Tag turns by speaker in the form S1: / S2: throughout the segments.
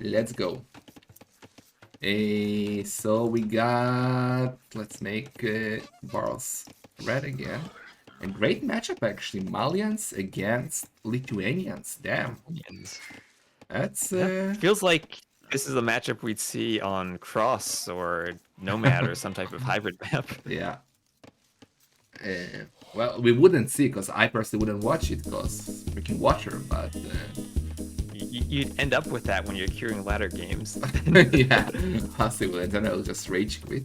S1: Let's go. So we got, let's make Barles red again. A great matchup actually. Malians against Lithuanians. Damn.
S2: Yes.
S1: That's
S2: Yeah. Feels like this is a matchup we'd see on Cross or Nomad or some type of hybrid map.
S1: yeah. Well, we wouldn't see because I personally wouldn't watch it because freaking Watcher, but
S2: You'd end up with that when you're queuing ladder games.
S1: yeah, possibly. And then I'll just rage quit.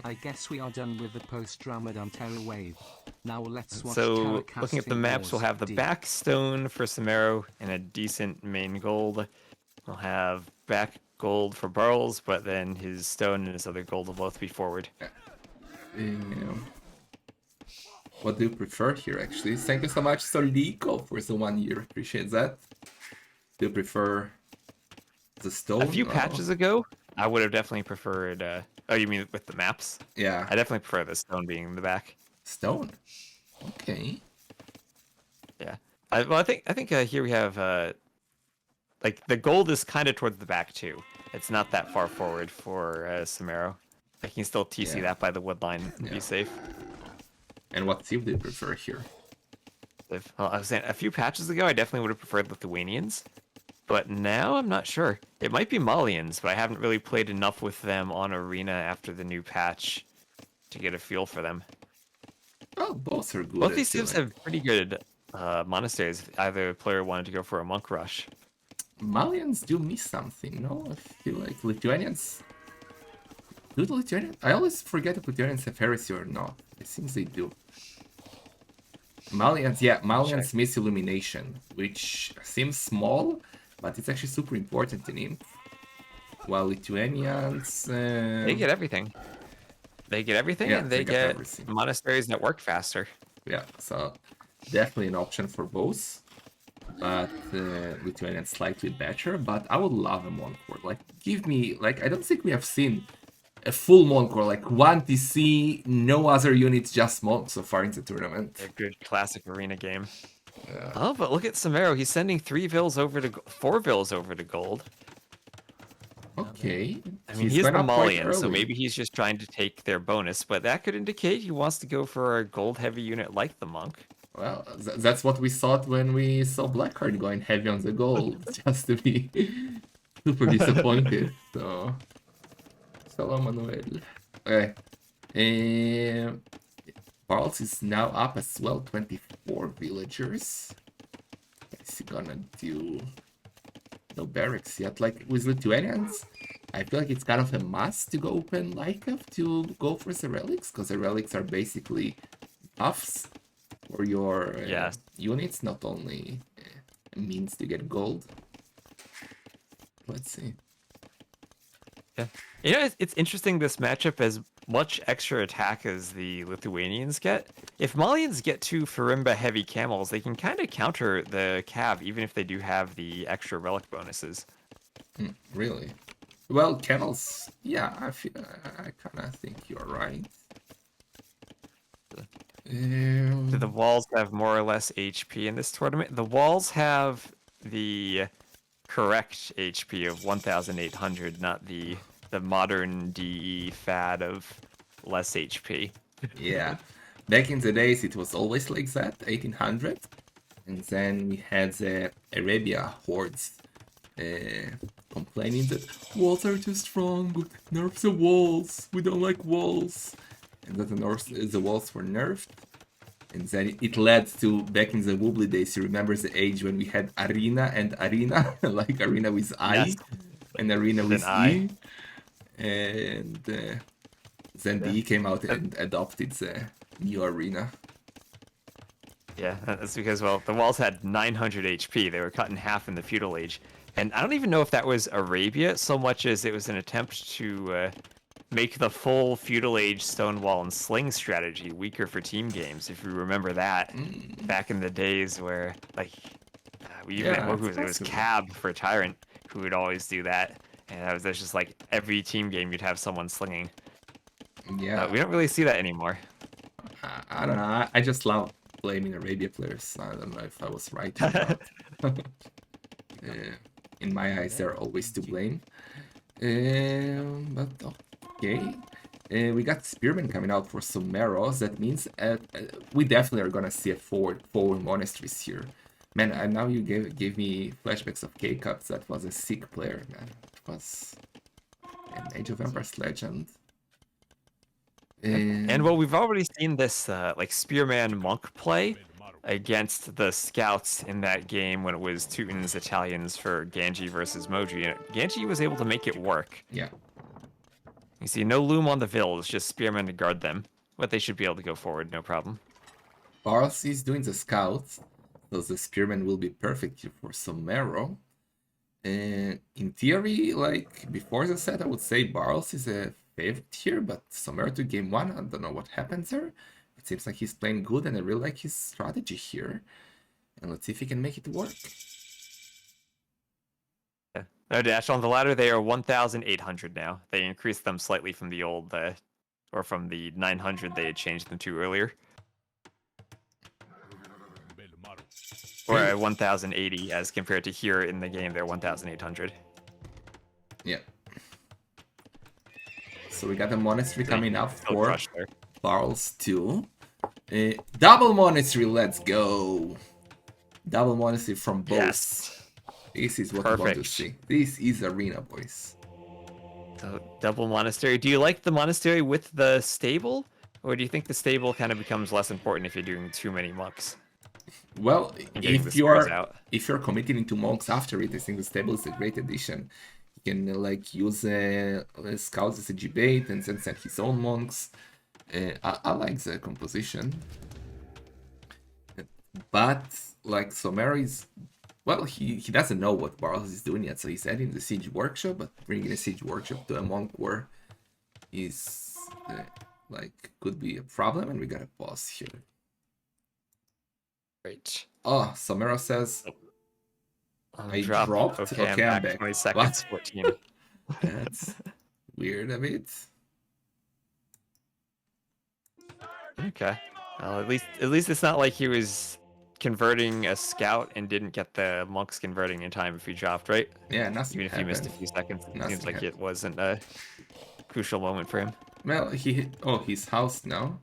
S3: I guess we are done with the post-Ramadan terror wave. Now let's watch
S2: So, looking at the
S3: Terracasting
S2: maps, we'll
S3: Wars
S2: have the
S3: D.
S2: back stone for Somero and a decent main gold. We'll have back gold for Barles, but then his stone and his other gold will both be forward.
S1: What do you prefer here, actually? Thank you so much, Solico, for the 1 year. Appreciate that. Do you prefer the stone?
S2: A few patches ago, I would have definitely preferred. Oh, you mean with the maps?
S1: Yeah.
S2: I definitely prefer the stone being in the back.
S1: Stone. Okay.
S2: Yeah. I think here we have like the gold is kind of towards the back too. It's not that far forward for Somero. I can still TC that by the wood line and be safe.
S1: And what team do you prefer here?
S2: Well, I was saying a few patches ago, I definitely would have preferred Lithuanians, but now I'm not sure. It might be Malians, but I haven't really played enough with them on Arena after the new patch to get a feel for them.
S1: Oh, both are good.
S2: Both these teams have pretty good monasteries if either player wanted to go for a monk rush.
S1: Malians do miss something, no? I feel like Lithuanians... Do the Lithuanians... I always forget if Lithuanians have heresy or not. It seems they do. Malians, yeah, Malians miss illumination, which seems small, but it's actually super important in him. While Lithuanians...
S2: They get everything. They get everything, and they get everything. Monasteries that work faster.
S1: Yeah, so definitely an option for both. But Lithuanian slightly better, but I would love a Monkcore. Like, give me, like, I don't think we have seen a full Monkcore, like 1 TC, no other units, just Monk so far in the tournament.
S2: A good classic arena game. Yeah. Oh, but look at Somero. He's sending 3 vills over to 4 vills over to gold.
S1: Okay.
S2: I mean, he's the Malian, so maybe he's just trying to take their bonus, but that could indicate he wants to go for a gold-heavy unit like the Monk.
S1: Well, that's what we thought when we saw Blackheart going heavy on the gold, just to be super disappointed. So, Salam Manuel. Okay. Barles is now up as well, 24 villagers. Is he gonna do no barracks yet? Like with Lithuanians, I feel like it's kind of a must to go open Lycaf to go for the relics, because the relics are basically buffs for your units, not only a means to get gold. Let's see.
S2: Yeah, you know, it's interesting this matchup as much extra attack as the Lithuanians get. If Malians get 2 Farimba heavy camels, they can kind of counter the Cav, even if they do have the extra relic bonuses.
S1: Really? Well, camels, yeah, I kind of think you're right.
S2: Do the walls have more or less HP in this tournament? The walls have the correct HP of 1,800, not the modern DE fad of less HP.
S1: Yeah. Back in the days, it was always like that, 1800. And then we had the Arabia hordes complaining that walls are too strong, nerf the walls, we don't like walls. And that the walls were nerfed. And then it led to, back in the Wobbly days, you remember the age when we had Arena and Arena, like Arena with I, and Arena with E. And then the E came out and adopted the new Arena.
S2: Yeah, that's because, well, the walls had 900 HP. They were cut in half in the Feudal Age. And I don't even know if that was Arabia so much as it was an attempt to make the full Feudal Age Stonewall and Sling strategy weaker for team games, if you remember that. Back in the days where, like, it was Cab for Tyrant who would always do that. And that was just like every team game you'd have someone slinging.
S1: Yeah.
S2: We don't really see that anymore.
S1: I don't know. I just love blaming Arabia players. I don't know if I was right or not. in my eyes, they're always to blame. But okay. We got Spearman coming out for Someros. That means we definitely are gonna see a four monasteries here. Man, and now you gave me flashbacks of K-Cups. That was a sick player, man. It was an Age of Empires legend.
S2: And well, we've already seen this like Spearman Monk play against the Scouts in that game when it was Teuton's Italians for Ganji versus Moji. And Ganji was able to make it work.
S1: Yeah.
S2: You see, no loom on the Vills, just Spearmen to guard them. But they should be able to go forward, no problem.
S1: Barles is doing the Scouts, so the Spearman will be perfect here for Somero. In theory, like before the set, I would say Barles is a favorite here, but Somero to game 1, I don't know what happens there. It seems like he's playing good, and I really like his strategy here. And let's see if he can make it work.
S2: Yeah. No dash on the ladder, they are 1,800 now. They increased them slightly from the old, or from the 900 they had changed them to earlier. Or 1,080 as compared to here in the game, they're 1,800.
S1: Yeah. So we got a monastery coming up for Barles too. Double monastery, let's go. Double monastery from both.
S2: Yes.
S1: This is what we want to see. This is arena, boys.
S2: So double monastery. Do you like the monastery with the stable? Or do you think the stable kind of becomes less important if you're doing too many monks?
S1: Well, if you're committing into monks after it, I think the stable is a great addition. He can like use scouts as a G-bait and then send his own monks. I like the composition, but like Somero is, well, he doesn't know what Barles is doing yet, so he's adding the siege workshop, but bringing a siege workshop to a monk war is like could be a problem, and we gotta pause here.
S2: Great.
S1: Oh, Somero says I dropped.
S2: Okay, I'm back. 20 seconds. 14.
S1: That's weird a bit.
S2: Okay. Well, at least it's not like he was converting a scout and didn't get the monks converting in time if he dropped, right?
S1: Yeah, nothing.
S2: Even if
S1: happened.
S2: he missed a few seconds, it
S1: Nothing
S2: seems like
S1: happened.
S2: it wasn't a crucial moment for him.
S1: Well, he's housed now.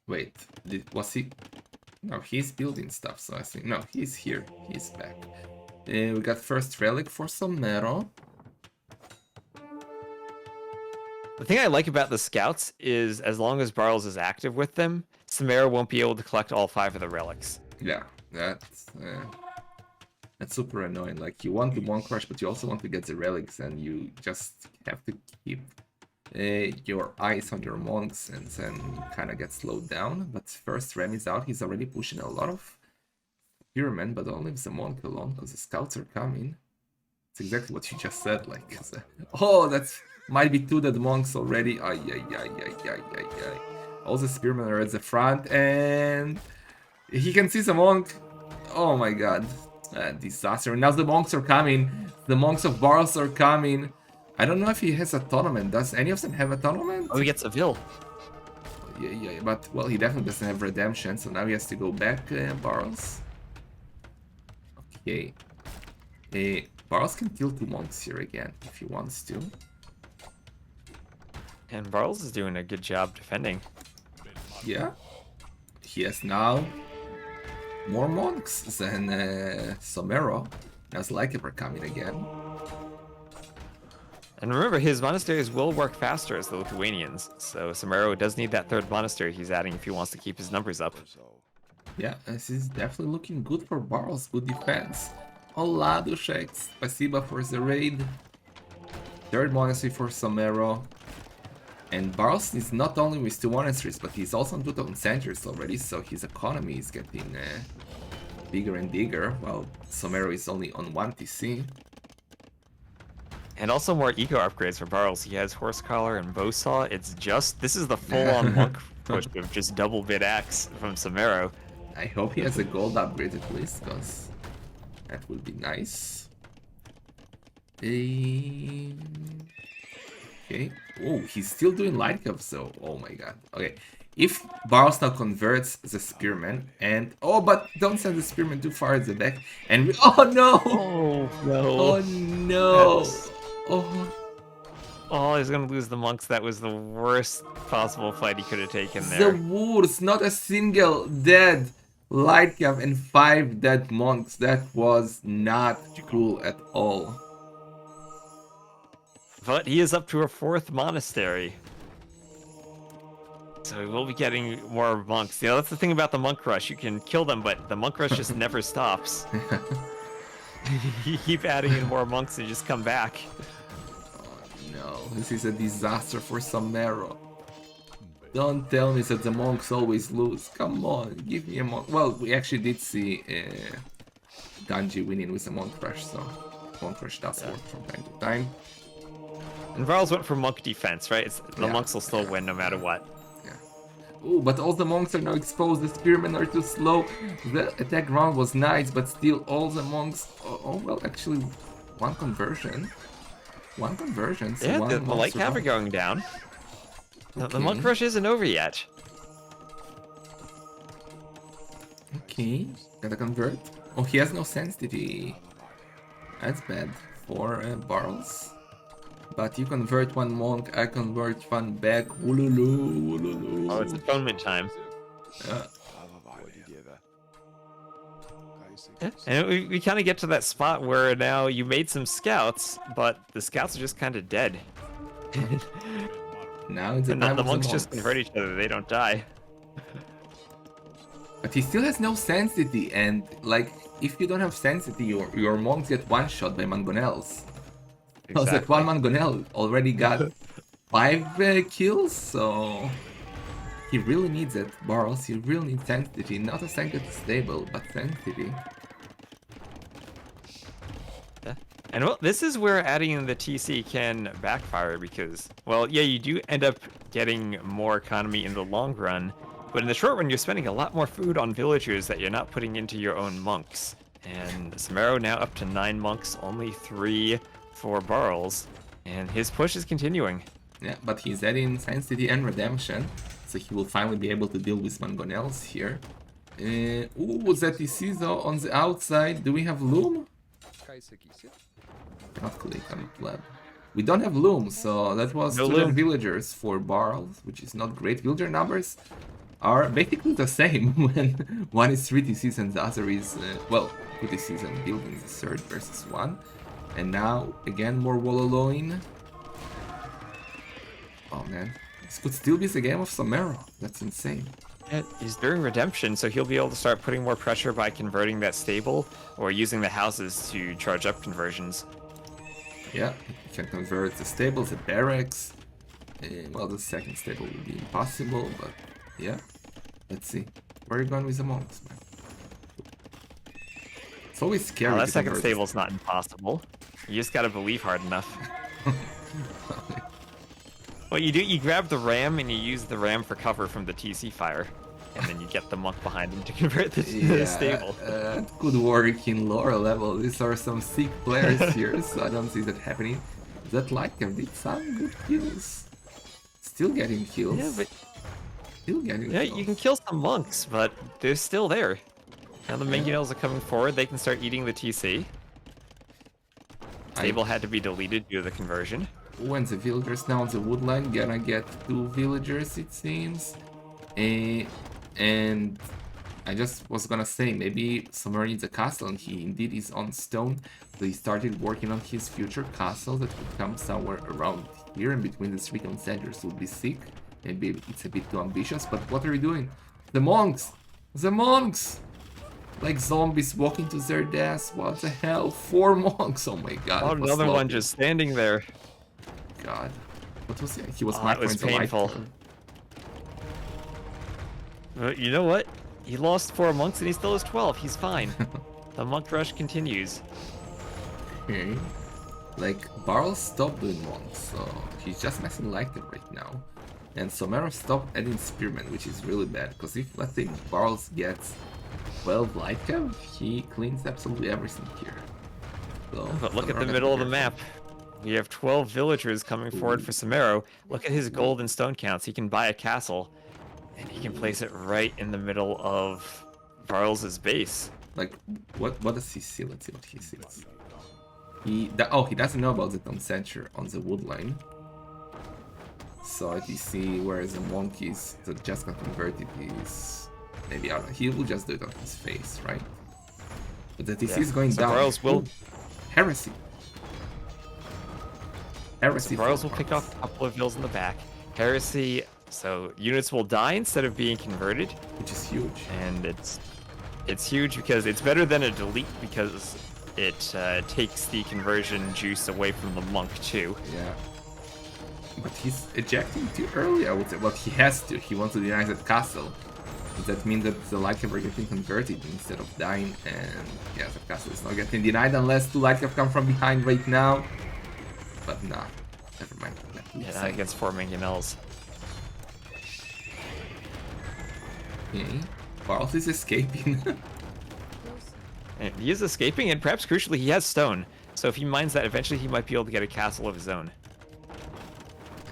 S1: Wait, was he? No, he's building stuff, so I think no, he's here. He's back. We got first relic for Somero.
S2: The thing I like about the scouts is as long as Barles is active with them, Somero won't be able to collect all 5 of the relics.
S1: Yeah, that's super annoying. Like you want the monk rush, but you also want to get the relics, and you just have to keep your eyes on your monks, and then you kind of get slowed down. But first Rem is out. He's already pushing a lot of spearmen, but only with the monk alone because the scouts are coming. It's exactly what you just said. Like, oh, that's might be 2 dead monks already. Ay. All the spearmen are at the front, and he can see the monk. Oh my god, disaster! And now the monks are coming. The monks of Barles are coming. I don't know if he has a tournament. Does any of them have a tournament?
S2: Oh, he gets a Vil.
S1: Yeah, but well, he definitely doesn't have redemption, so now he has to go back, Barles. Okay. Barles can kill 2 monks here again if he wants to.
S2: And Barles is doing a good job defending.
S1: Yeah. He has now more monks than Somero. That's like if we're coming again.
S2: And remember, his monasteries will work faster as the Lithuanians, so Somero does need that 3rd monastery he's adding if he wants to keep his numbers up.
S1: Yeah, this is definitely looking good for Barles. Good defense. Hola, Dushek. Spasiba for the raid. 3rd monastery for Somero. And Barles is not only with 2 monasteries, but he's also on 2,000 centuries already, so his economy is getting bigger and bigger, while Somero is only on 1 TC.
S2: And also more eco upgrades for Barles. He has Horse Collar and Bowsaw. This is the full-on monk push of just double bit axe from Somero.
S1: I hope he has a gold upgrade at least, because that would be nice. Okay. Oh, he's still doing light cups, so oh my god. Okay. If Barles now converts the Spearman and oh, but don't send the Spearman too far at the back. And we, oh no!
S2: Oh no!
S1: Oh no!
S2: That's...
S1: Oh,
S2: Oh, he's gonna lose the monks. That was the worst possible fight he could have taken
S1: the
S2: there.
S1: worst! Not a single dead light cap and 5 dead monks. That was not cool at all.
S2: But he is up to a 4th monastery. So we will be getting more monks. You know, that's the thing about the monk rush. You can kill them, but the monk rush just never stops. You keep adding in more monks and just come back.
S1: No, this is a disaster for Somero. Don't tell me that the monks always lose. Come on, give me a monk. Well, we actually did see Ganji winning with a monk rush, so monk rush does work from time to time.
S2: And Barles went for monk defense, right? The
S1: Yeah.
S2: monks will still win no matter what.
S1: Oh, but all the monks are now exposed. The spearmen are too slow. The attack round was nice, but still all the monks. Oh well, actually, one conversion. One conversion. So
S2: Yeah,
S1: one
S2: the
S1: monk
S2: light cap are
S1: survived.
S2: going down. The
S1: Okay.
S2: monk rush isn't over yet.
S1: Okay, gotta convert. Oh, he has no sensitivity. That's bad for Barles. But you convert one monk, I convert one back. Woolulu, woolulu.
S2: Oh, it's atonement time. Yeah. And we kind of get to that spot where now you made some scouts, but the scouts are just kind of dead.
S1: Now it's the
S2: And
S1: time
S2: the
S1: of
S2: monks
S1: the
S2: just convert each other, they don't die.
S1: But he still has no sensitivity, and like, if you don't have sensitivity, your monks get one shot by Mangonels. I was like, one Mangonel already got 5 kills, so he really needs it. Barles, he really needs sensitivity. Not a sanctity stable, but sensitivity.
S2: And well, this is where adding in the TC can backfire because, well, yeah, you do end up getting more economy in the long run, but in the short run, you're spending a lot more food on villagers that you're not putting into your own monks. And Somero now up to 9 monks, only 3 for Barles, and his push is continuing.
S1: Yeah, but he's adding sensitivity and redemption, so he will finally be able to deal with Mangonels here. Ooh, ZTC though on the outside. Do we have Loom? Cannot click on pleb. We don't have Loom, so that was
S2: No
S1: 2 dead
S2: Loom.
S1: villagers for Barles, which is not great. Villager numbers are basically the same when one is 3 TCs and the other is, well, 2 TCs and buildings is 3rd versus 1. And now, again, more Wallaloin. Oh man, this could still be the game of Somero. That's insane.
S2: Yeah, he's doing redemption, so he'll be able to start putting more pressure by converting that stable or using the houses to charge up conversions.
S1: Yeah, you can convert the stables, the barracks. Well, the second stable will be impossible, but yeah. Let's see. Where are you going with the monks, man? It's always scary.
S2: Well, that
S1: to
S2: second
S1: convert
S2: stable's not impossible. You just gotta believe hard enough. What you do, you grab the ram and you use the ram for cover from the TC fire. And then you get the monk behind him to convert the stable.
S1: Could work in lower level. These are some sick players here, so I don't see that happening. That Lycan did some good kills. Still getting kills.
S2: Yeah, but
S1: Still getting
S2: yeah,
S1: kills.
S2: you can kill some monks, but they're still there. Now the Mangonels are coming forward, they can start eating the TC. Stable had to be deleted due to the conversion.
S1: When the villagers now on the woodline gonna get 2 villagers, it seems. And I just was gonna say, maybe Somero needs a castle, and he indeed is on stone. So he started working on his future castle that would come somewhere around here, in between the 3 conceders would be sick. Maybe it's a bit too ambitious, but what are you doing? The monks! The monks! Like zombies walking to their deaths. What the hell? 4 monks! Oh my god.
S2: Oh,
S1: it was
S2: another one
S1: sloppy.
S2: just standing there.
S1: God. What was he? He was
S2: Oh, it was
S1: macroing the light
S2: painful.
S1: core.
S2: But you know what? He lost 4 monks and he still has 12. He's fine. The monk rush continues.
S1: Okay. Like, Barles stopped doing monks, so he's just messing like them right now. And Somero stopped adding spearmen, which is really bad, because if, let's say, Barles gets 12 light cav, he cleans absolutely everything here. So,
S2: But look at
S1: Somero
S2: the
S1: got
S2: middle
S1: to
S2: of the
S1: be careful.
S2: map. We have 12 villagers coming forward for Somero. Look at his gold and stone counts. He can buy a castle. And he can place it right in the middle of Barles' base.
S1: Like, what does he see? Let's see what he sees. He doesn't know about the concentra on the wood line. So if you see where the monkeys that just got converted is maybe out. He will just do it on his face, right? But the TC is going
S2: so
S1: down.
S2: Barles will.
S1: Ooh, heresy.
S2: So
S1: Heresy.
S2: Barles will pick off a couple of vills in the back. Heresy. So units will die instead of being converted,
S1: Which is huge.
S2: and it's huge because it's better than a delete because it takes the conversion juice away from the monk too.
S1: Yeah. But he's ejecting too early, I would say. Well, he has to. He wants to deny that castle. That means that the Lycav are getting converted instead of dying, and yeah, the castle is not getting denied unless two Lycav come from behind right now. But nah, never mind.
S2: Yeah, not against 4 mangonels.
S1: Okay, Barles is escaping.
S2: And he is escaping, and perhaps crucially, he has stone. So if he mines that, eventually he might be able to get a castle of his own.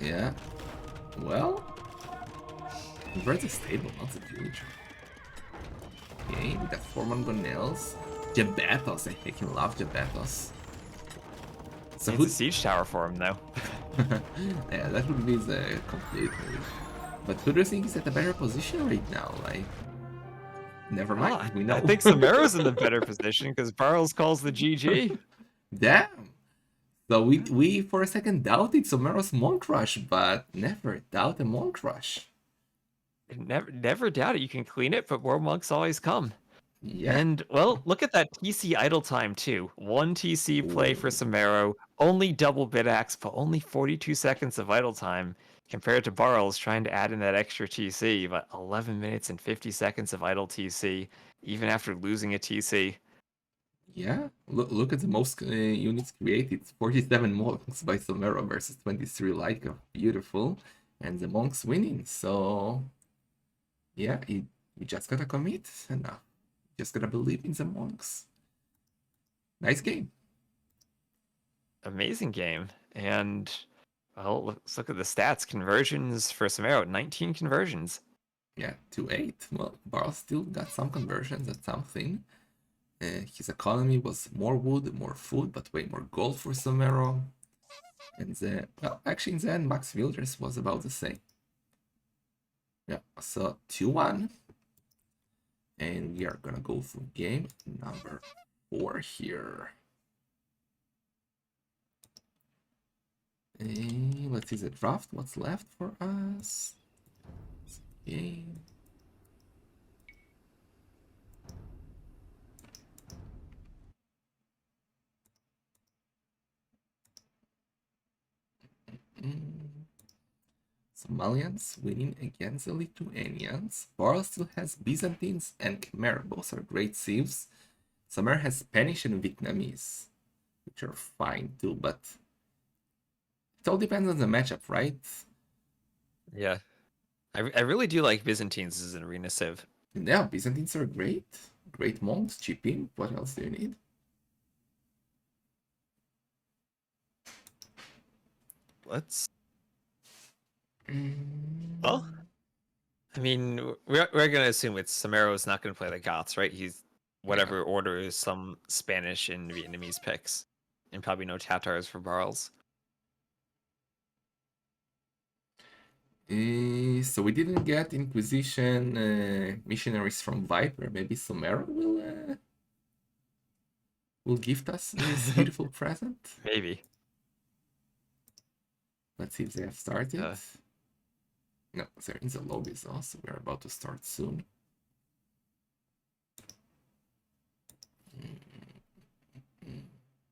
S1: Yeah. Well, convert is stable, not the villager. Okay, we got 4 mangonels. Jabetos, I freaking love Jabetos. So
S2: It's a siege tower for him, though.
S1: yeah, that would be the complete move. But who do you think is at a better position right now? Like, never mind,
S2: Ah,
S1: we know.
S2: I think Somero's in the better position because Barles calls the GG.
S1: Damn. So we for a second doubted Somero's Monk Rush, but never doubt a Monk Rush.
S2: Never doubt it. You can clean it, but more monks always come.
S1: Yeah.
S2: And, well, look at that TC idle time, too. 1 TC play for Somero, only double bit axe, but only 42 seconds of idle time, compared to Barles trying to add in that extra TC, but 11 minutes and 50 seconds of idle TC, even after losing a TC.
S1: Yeah, look at the most units created. 47 monks by Somero versus 23 Lyca. Beautiful. And the monks winning. So, yeah, you just gotta commit and just gotta believe in the monks. Nice game.
S2: Amazing game. And, well, let's look at the stats. Conversions for Somero, 19 conversions.
S1: Yeah, 2-8. Well, Barles still got some conversions, that's something. His economy was more wood, more food, but way more gold for Somero. And well, actually in the end, Max Wilders was about the same. Yeah, so 2-1. And we are gonna go for game number 4 here. And let's see the draft, what's left for us. Game. Somalians winning against the Lithuanians. Barles still has Byzantines and Khmer, both are great civs. Somero has Spanish and Vietnamese, which are fine too, but it all depends on the matchup, right?
S2: Yeah. I really do like Byzantines as an arena civ.
S1: Yeah, Byzantines are great. Great monks, chipping. What else do you need?
S2: Let's. Well, I mean, we're gonna assume it's Somero's not gonna play the Goths, right? He's whatever order is some Spanish and Vietnamese picks, and probably no Tatars for Barles.
S1: So we didn't get Inquisition missionaries from Viper. Maybe Somero will gift us this beautiful present.
S2: Maybe.
S1: Let's see if they have started. No, they're in the lobbies also. We're about to start soon.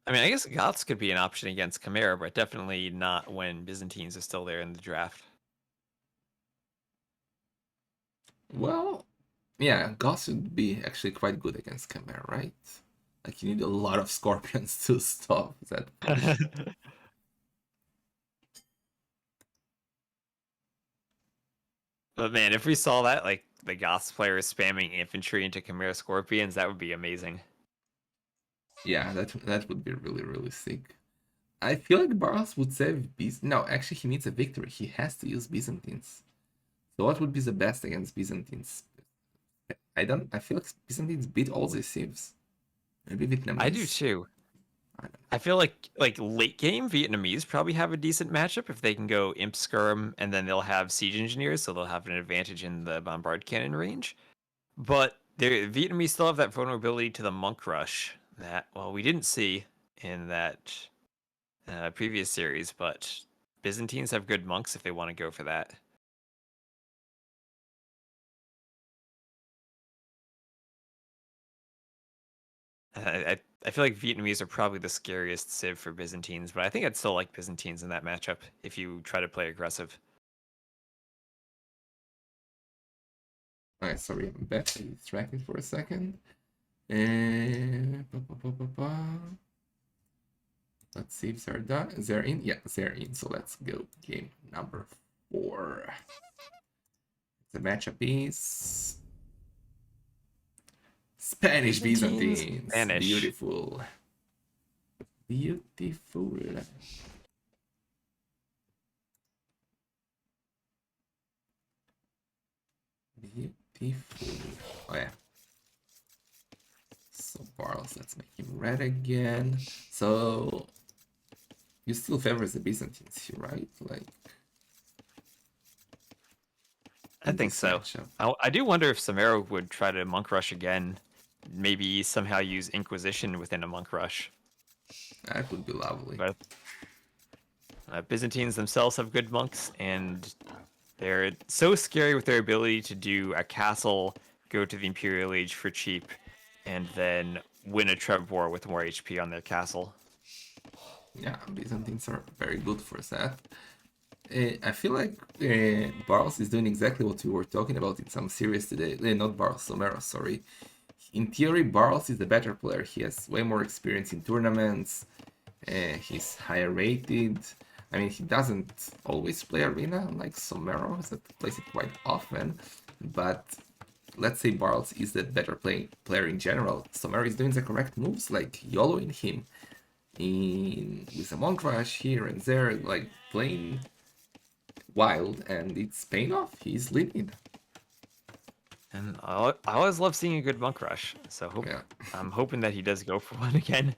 S2: I mean, I guess Goths could be an option against Khmer, but definitely not when Byzantines are still there in the draft.
S1: Well, yeah, Goths would be actually quite good against Khmer, right? Like, you need a lot of scorpions to stop that.
S2: But man, if we saw that, like the Goths players spamming infantry into Khmer Scorpions, that would be amazing.
S1: Yeah, that would be really, really sick. I feel like Barles would save No, actually, he needs a victory. He has to use Byzantines. So what would be the best against Byzantines? I feel like Byzantines beat all the civs. Maybe Vietnamese.
S2: I do too. I feel like late game Vietnamese probably have a decent matchup if they can go Imp Skirm and then they'll have siege engineers, so they'll have an advantage in the bombard cannon range. But the Vietnamese still have that vulnerability to the monk rush that we didn't see in that previous series, but Byzantines have good monks if they want to go for that. I feel like Vietnamese are probably the scariest civ for Byzantines, but I think I'd still like Byzantines in that matchup if you try to play aggressive.
S1: Alright, sorry, I'm back. I distracted for a second. Let's see if they're done. They're in? Yeah, they're in. So let's go. Game number 4. The matchup is Spanish Byzantines.
S2: Spanish.
S1: Beautiful. Beautiful. Beautiful. Oh yeah. So Barles, let's make him red again. So you still favor the Byzantines here, right? Like
S2: I think so. I do wonder if Somero would try to monk rush again. Maybe somehow use Inquisition within a monk rush.
S1: That would be lovely.
S2: But Byzantines themselves have good monks, and they're so scary with their ability to do a castle, go to the Imperial Age for cheap, and then win a Treb war with more HP on their castle.
S1: Yeah, Byzantines are very good for that. I feel like Barles is doing exactly what we were talking about in some series today. Not Barles, Somero, sorry. In theory, Barles is the better player. He has way more experience in tournaments. He's higher rated. I mean, he doesn't always play Arena like Somero, that plays it quite often. But let's say Barles is the better player in general. Somero is doing the correct moves, like YOLOing him with a Monk Rush here and there, like playing wild, and it's paying off. He's leading.
S2: And I always love seeing a good monk rush, so I'm hoping that he does go for one again.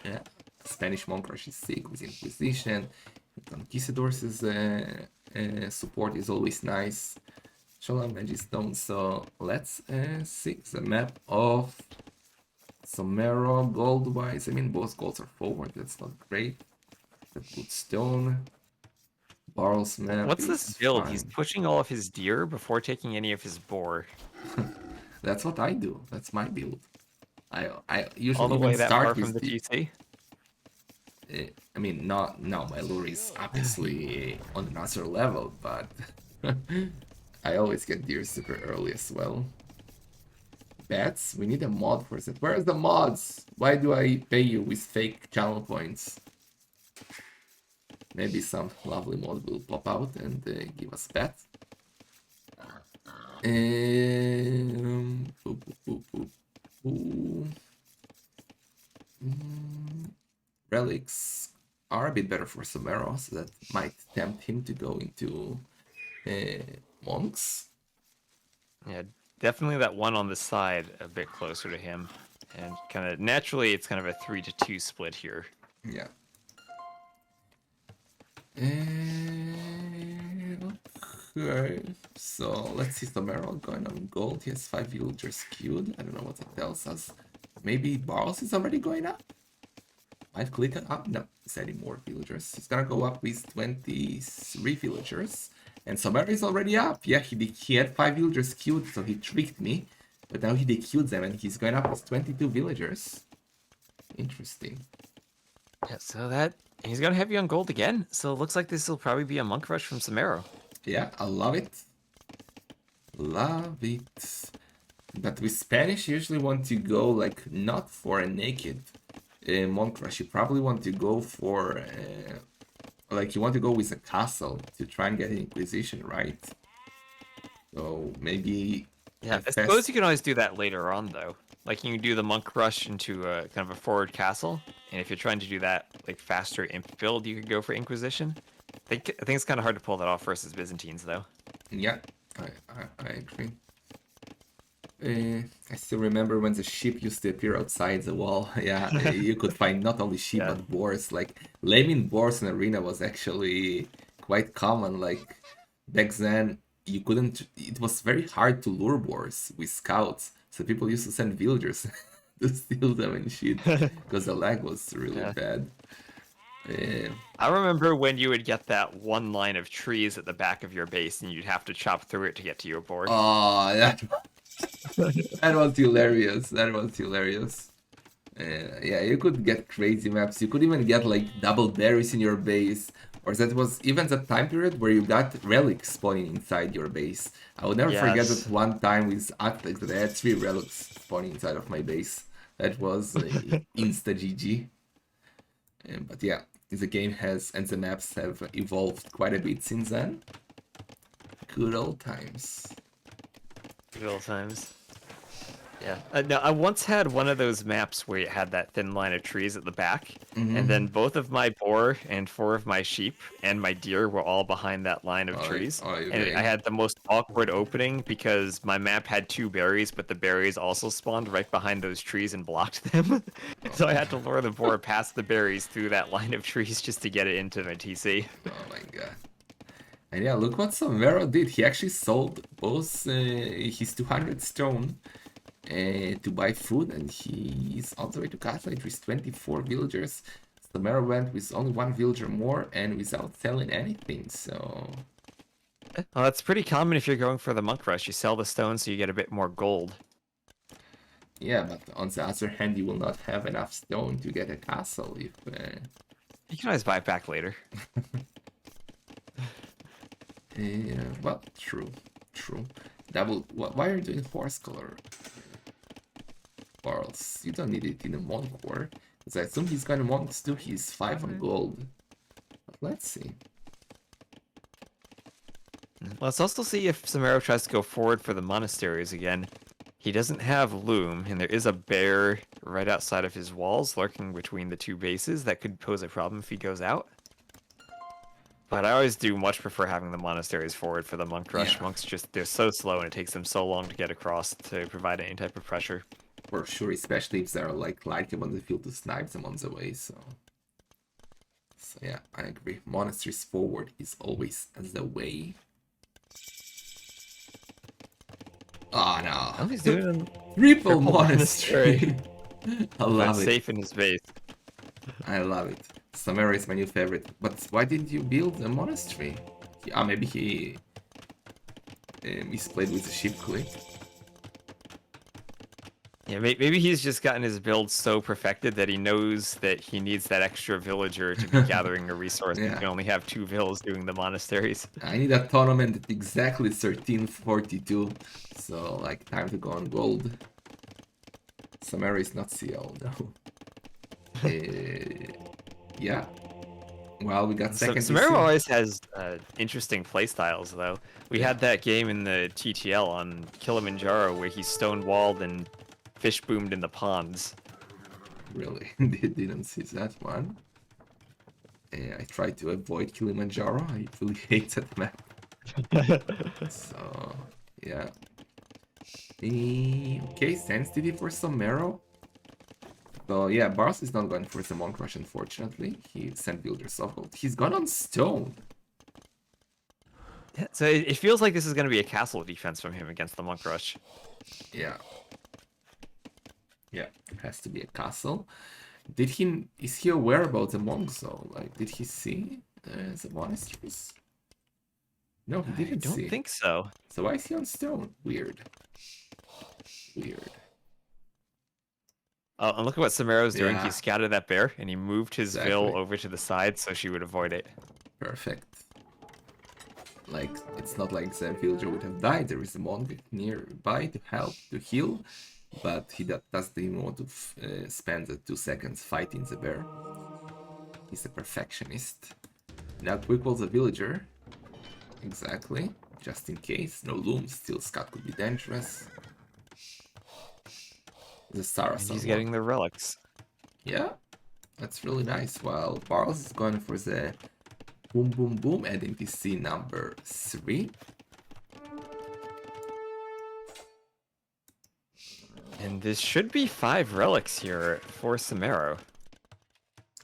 S1: Yeah, Spanish monk rush is sick with Inquisition. Conquistadors' support is always nice. Shola Magistone. So let's see the map of Somero gold wise. I mean, both golds are forward. That's not great. The good stone. Barles map.
S2: What's this build?
S1: Fine.
S2: He's pushing all of his deer before taking any of his boar.
S1: That's what I do. That's my build. I usually
S2: all the
S1: even
S2: way that
S1: start
S2: far
S1: with
S2: from the GC.
S1: I mean, not now. My lure is obviously on another level, but I always get deer super early as well. Bats? We need a mod for that. Where's the mods? Why do I pay you with fake channel points? Maybe some lovely mod will pop out and give us bats. Relics are a bit better for Somero, so that might tempt him to go into monks.
S2: Yeah, definitely that one on the side a bit closer to him. And kind of naturally, it's kind of a 3-2 split here.
S1: Yeah. Okay, so let's see Somero going on gold. He has 5 villagers queued. I don't know what that tells us. Maybe Barles is already going up? Might click it up. No, he's adding more villagers. He's gonna go up with 23 villagers. And Somero is already up. Yeah, he had 5 villagers queued, so he tricked me. But now he dequeued them and he's going up with 22 villagers. Interesting.
S2: Yeah, so that he's gonna have you on gold again. So it looks like this will probably be a monk rush from Somero.
S1: Yeah, I love it. Love it. But with Spanish, you usually want to go like not for a naked monk rush. You probably want to go for like you want to go with a castle to try and get an Inquisition, right? So maybe.
S2: Yeah, I suppose you can always do that later on though. Like you can do the monk rush into a kind of a forward castle, and if you're trying to do that like faster imp build, you could go for Inquisition. I think it's kind of hard to pull that off versus Byzantines though.
S1: Yeah, I agree. I still remember when the sheep used to appear outside the wall. Yeah, you could find not only sheep
S2: Yeah.
S1: but boars. Like laming boars in arena was actually quite common. Like back then, you couldn't. It was very hard to lure boars with scouts, so people used to send villagers to steal them and shit because the lag was really
S2: Yeah.
S1: bad. Uh,
S2: I remember when you would get that one line of trees at the back of your base and you'd have to chop through it to get to your boar.
S1: oh, that was hilarious. That was hilarious. Yeah, you could get crazy maps. You could even get like double berries in your base. Or that was even the time period where you got relics spawning inside your base. I will never forget that
S2: Yes.
S1: one time with Atlex that I had 3 relics spawning inside of my base. That was insta GG. But yeah, the game has and the maps have evolved quite a bit since then. Good old times.
S2: Good old times. Yeah. No, I once had one of those maps where you had that thin line of trees at the back, and then both of my boar and 4 of my sheep and my deer were all behind that line of trees.
S1: Oy
S2: And I
S1: vey.
S2: had the most awkward opening because my map had 2 berries, but the berries also spawned right behind those trees and blocked them. So I had to lure the boar past the berries through that line of trees just to get it into my TC.
S1: Oh my god. And yeah, look what Somero did. He actually sold both his 200 stone to buy food, and he's on the way to castle. It was 24 villagers. Somero went with only 1 villager more and without selling anything, so...
S2: Well, that's pretty common if you're going for the monk rush. You sell the stone so you get a bit more gold.
S1: Yeah, but on the other hand, you will not have enough stone to get a castle if...
S2: You can always buy it back later.
S1: Yeah, well, true. Double... Why are you doing horse color? Barles, you don't need it in a monk war. Because I assume he's gonna monks too. He's 5 on gold. But let's see.
S2: Let's also see if Somero tries to go forward for the monasteries again. He doesn't have Loom, and there is a bear right outside of his walls lurking between the 2 bases that could pose a problem if he goes out. But I always do much prefer having the monasteries forward for the monk rush.
S1: Yeah.
S2: Monks just, they're so slow and it takes them so long to get across to provide any type of pressure.
S1: For sure, especially if they're like lighting on the field to snipe them on the way, so yeah, I agree. Monasteries forward is always the way. Oh
S2: Oh,
S1: no.
S2: he's doing
S1: Triple
S2: triple
S1: monastery. I love it.
S2: safe in his base.
S1: I love it. Somero is my new favorite. But why didn't you build a monastery? Maybe he misplayed with the ship click.
S2: Yeah, maybe he's just gotten his build so perfected that he knows that he needs that extra villager to be gathering a resource.
S1: Yeah.
S2: He can only have 2 villas doing the monasteries.
S1: I need a tournament at exactly 1342. So, like, time to go on gold. Somero is not CL, though. Yeah. Well, we got second.
S2: Somero always has interesting playstyles, though. We
S1: Yeah.
S2: had that game in the TTL on Kilimanjaro where he stonewalled and fish boomed in the ponds.
S1: Really, didn't see that one. I tried to avoid Kilimanjaro. I really hate that map. So, yeah. Okay, sensitivity for Somero. So, yeah, Barles is not going for the Monk Rush, unfortunately. He sent builders off gold. He's gone on stone.
S2: Yeah, so it feels like this is going to be a castle defense from him against the monk rush.
S1: Yeah. Yeah, it has to be a castle. Is he aware about the monks though? Like, did he see the monasteries? No, he
S2: I
S1: didn't
S2: don't
S1: see.
S2: think so.
S1: So why is he on stone? Weird.
S2: Oh, and look at what Somero's doing.
S1: Yeah.
S2: He scouted that bear and he moved his vill
S1: Exactly.
S2: over to the side so she would avoid it.
S1: Perfect. Like, it's not like the villager would have died. There is a monk nearby to help, to heal. But he doesn't even want to spend the 2 seconds fighting the bear. He's a perfectionist. Now quick was a villager. Exactly. Just in case. No loom. Still Scott could be dangerous. The Sarah.
S2: And he's getting the relics.
S1: Yeah. That's really nice. While Barles is going for the boom boom boom, adding PC number 3.
S2: And this should be 5 relics here for Somero.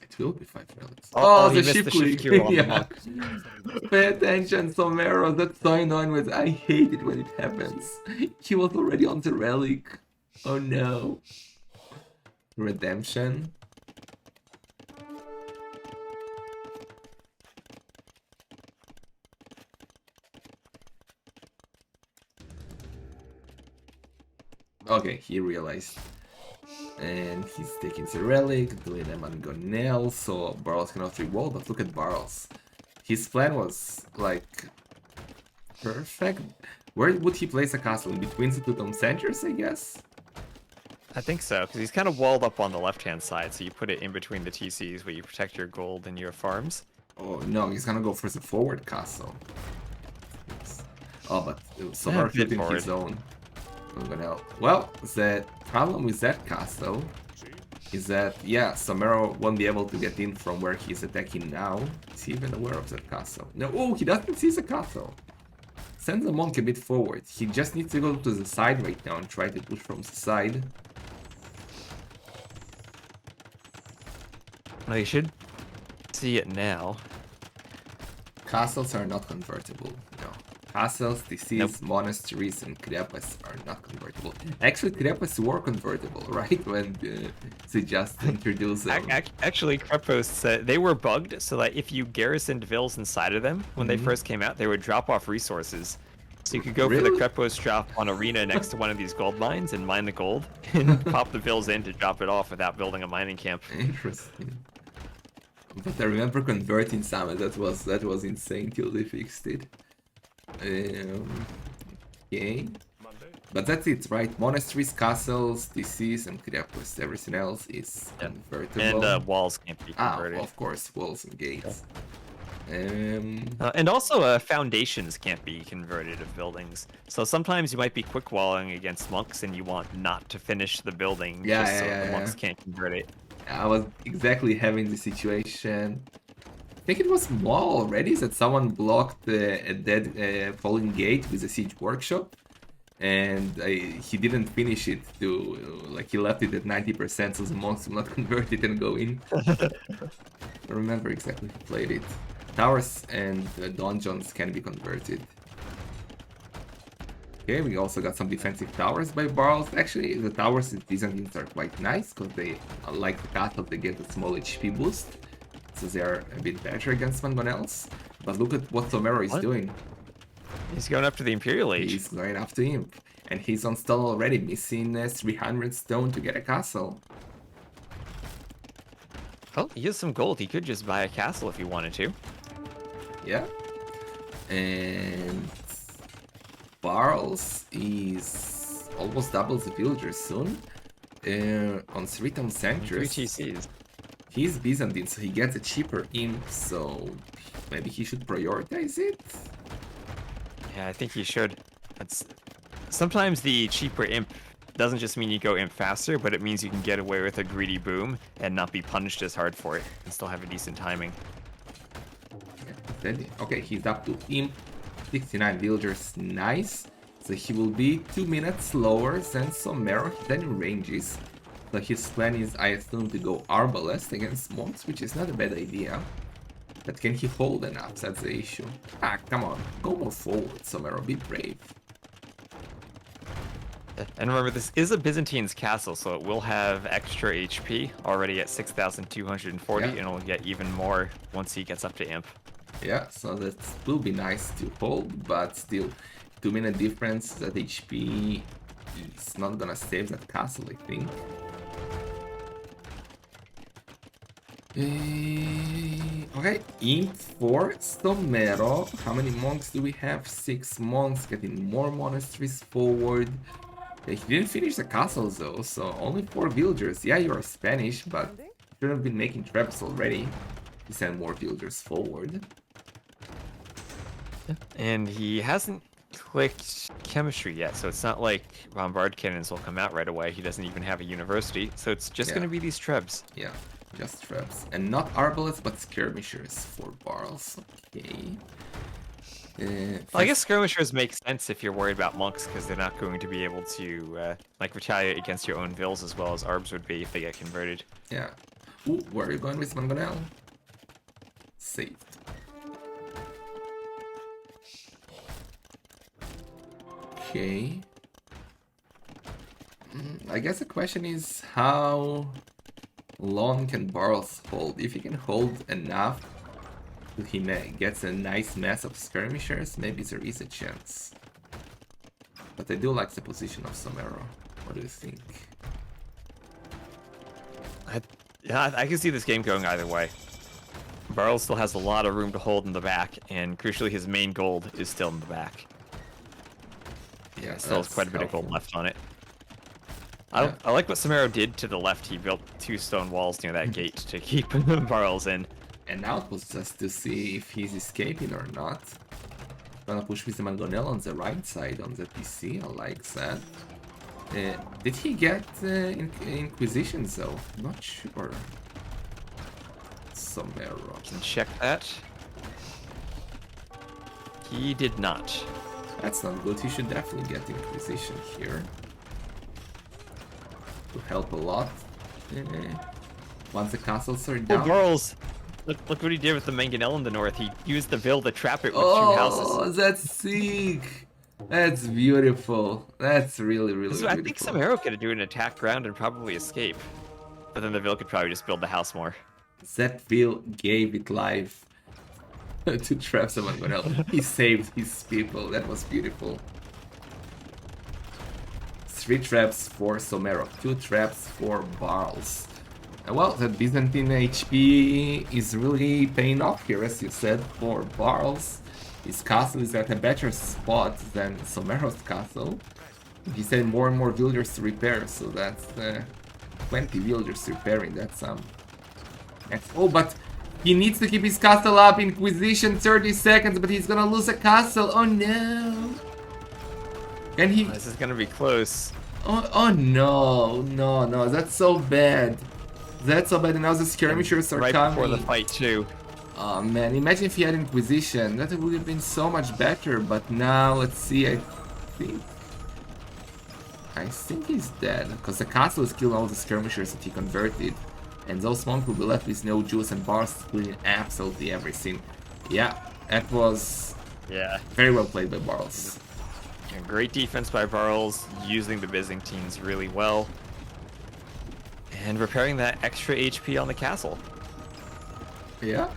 S1: It will be 5 relics.
S2: Oh,
S1: Oh,
S2: he
S1: the
S2: missed
S1: ship
S2: the shift
S1: click.
S2: cue on the
S1: Yeah.
S2: monk.
S1: Pay attention, Somero. That's so annoying. I hate it when it happens. He was already on the relic. Oh no. Redemption. Okay, he realized. And he's taking the relic, doing a mangonel, so Barles cannot reroll, but look at Barles. His plan was, like, perfect. Where would he place a castle? In between the two tomb centers, I guess?
S2: I think so, because he's kind of walled up on the left-hand side, so you put it in between the TCs where you protect your gold and your farms.
S1: Oh no, he's gonna go for the forward castle. Oh, but Somero
S2: bit
S1: shooting his own. Well, the problem with that castle is that, yeah, Somero won't be able to get in from where he's attacking now. Is he even aware of that castle? No, oh, he doesn't see the castle. Send the monk a bit forward. He just needs to go to the side right now and try to push from the side.
S2: No, you should see it now.
S1: Castles are not convertible, no. Castles, disease,
S2: Nope.
S1: monasteries, and crepas are not convertible. Actually, crepas were convertible, right? When they just introduced them.
S2: Actually, Krepos, they were bugged so that if you garrisoned vills inside of them when they first came out, they would drop off resources. So you could go
S1: Really?
S2: for the Krepos drop on arena next to one of these gold mines and mine the gold, and pop the vills in to drop it off without building a mining camp.
S1: Interesting. But I remember converting some, and that was insane till they fixed it. Okay. But that's it, right? Monasteries, castles, disease, and crepas. Everything else is convertible.
S2: And walls can't be converted.
S1: Of course, walls and gates.
S2: And also, foundations can't be converted of buildings. So sometimes you might be quick walling against monks and you want not to finish the building just so the monks can't convert it.
S1: I was exactly having the situation. I think it was Maul already that someone blocked a dead falling gate with a siege workshop, and he didn't finish it. Like he left it at 90%, so the monks will not convert it and go in. I remember exactly who played it. Towers and dungeons can be converted. Okay, we also got some defensive towers by Barles. Actually, the towers in Byzantines are quite nice, because they, unlike the castle, they get a small HP boost. So they are a bit better against mangonels. But look at what Somero is doing.
S2: He's going after the Imperial Age.
S1: He's going after him. And he's on stone already, missing 300 stone to get a castle.
S2: Well, he has some gold. He could just buy a castle if he wanted to.
S1: Yeah. And Barles is almost double the villagers soon. On 3 town
S2: 3
S1: centers.
S2: TCs.
S1: He's Byzantine, so he gets a cheaper imp, so maybe he should prioritize it?
S2: Yeah, I think he should. Sometimes the cheaper imp doesn't just mean you go imp faster, but it means you can get away with a greedy boom and not be punished as hard for it and still have a decent timing.
S1: Okay, he's up to imp, 69 villagers, nice. So he will be 2 minutes slower than Somero, then in ranges. So his plan is, I assume, to go Arbalest against monks, which is not a bad idea. But can he hold enough? That's the issue. Ah, come on, go more forward, Somero, be brave.
S2: And remember, this is a Byzantine's castle, so it will have extra HP already at 6,240, and it'll get even more once he gets up to imp.
S1: Yeah, so that will be nice to hold, but still, 2-minute difference, that HP is not gonna save that castle, I think. Okay, imp for Somero. How many monks do we have? 6 monks, getting more monasteries forward. He didn't finish the castle though, so only 4 villagers. Yeah, you are Spanish, but should have been making traps already to send more villagers forward.
S2: And he hasn't clicked chemistry yet, so it's not like bombard cannons will come out right away. He doesn't even have a university, so it's just going to be these trebs.
S1: Yeah, just traps. And not arbalests, but skirmishers for Barles. Okay.
S2: Well, I guess skirmishers make sense if you're worried about monks, because they're not going to be able to like retaliate against your own vills as well as arbs would be if they get converted.
S1: Yeah. Ooh, where are you going with Mangonel? Saved. Okay. I guess the question is how long can Barles hold? If he can hold enough till he gets a nice mass of skirmishers, maybe there is a chance. But I do like the position of Somero. What do you think?
S2: Yeah, I can see this game going either way. Barles still has a lot of room to hold in the back, and crucially, his main gold is still in the back.
S1: Yeah,
S2: Still has quite a bit of gold left on it. I
S1: Yeah.
S2: like what Somero did to the left. He built 2 stone walls near that gate to keep Barles in.
S1: And now it was just to see if he's escaping or not. Gonna push with the Mangonel on the right side on the PC, I like that. Did he get Inquisition though? Not sure. Somero.
S2: Can check that. He did not.
S1: That's not good, he should definitely get Inquisition here. To help a lot. Once the castles are
S2: Oh,
S1: down.
S2: Barles! Look what he did with the Mangonel in the north. He used the Vil to trap it with 2
S1: Oh,
S2: houses.
S1: that's sick! That's beautiful. That's really, really
S2: So I
S1: beautiful.
S2: think Somero could do an attack round and probably escape. But then the Vil could probably just build the house more.
S1: That Phil gave it life to trap someone else. He saved his people. That was beautiful. 3 traps for Somero, 2 traps for Barles. Well, that Byzantine HP is really paying off here, as you said, for Barles. His castle is at a better spot than Somero's castle. He said more and more villagers to repair, so that's 20 villagers repairing. That's oh, but he needs to keep his castle up. Inquisition 30 seconds, but he's gonna lose a castle. Oh no! Can he?
S2: This is gonna be close.
S1: Oh no, no, that's so bad. That's so bad, and now the skirmishers are
S2: Right
S1: coming.
S2: before the fight too.
S1: Oh man, imagine if he had Inquisition. That would have been so much better, but now, let's see, I think he's dead, because the castle is killing all the skirmishers that he converted. And those monks will be left with no juice, and Barles doing absolutely everything. Yeah, that was very well played by Barles.
S2: Yeah, great defense by Barles, using the Byzantines really well. And repairing that extra HP on the castle.
S1: Yeah.